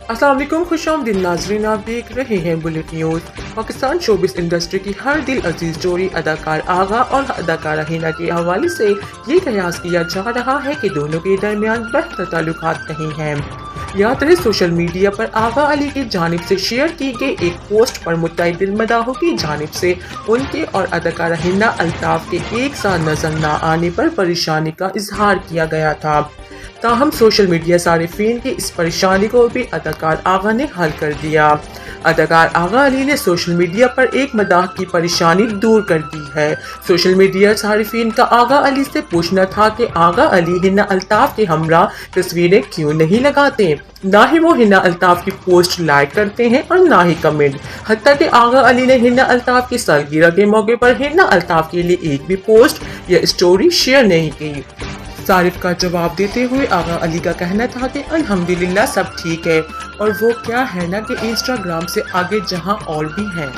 अस्सलाम वालेकुम, खुशामदीद नाज़रीन, आप देख रहे हैं bullet news. Pakistan showbiz industry की हर दिल अजीज जोड़ी अदाकार आगा और अदाकारा हिना के हवाले से ये कयास किया जा रहा है कि दोनों के दरमियान बेहतर ताल्लुकात नहीं हैं। याद रहे, सोशल मीडिया पर आगा अली की जानिब से शेयर की गई एक पोस्ट पर मुतअद्दिद मदाहों की जानिब से उनके और अदाकारा हिना अल्ताफ के एक साथ नजर न आने पर परेशानी का इजहार किया गया था। ताहम सोशल मीडिया सारिफीन की इस परेशानी को भी अदाकार आगा ने हल कर दिया। अदाकार आगा अली ने सोशल मीडिया पर एक मदाह की परेशानी दूर कर दी है। सोशल मीडिया सारिफीन का आगा अली से पूछना था कि आगा अली हिना अल्ताफ के हमरा तस्वीरें क्यों नहीं लगाते। ना ही वो हिना अल्ताफ की पोस्ट लाइक करते हैं और ना ही कमेंट। हत्ता कि आगा अली ने हिना अल्ताफ की सालगिरह के मौके पर हिना अल्ताफ के लिए एक भी पोस्ट या स्टोरी शेयर नहीं की। सारिफ का जवाब देते हुए आगा अली का कहना था कि अल्हम्दुलिल्लाह सब ठीक है, और वो क्या है ना कि इंस्टाग्राम से आगे जहां और भी हैं।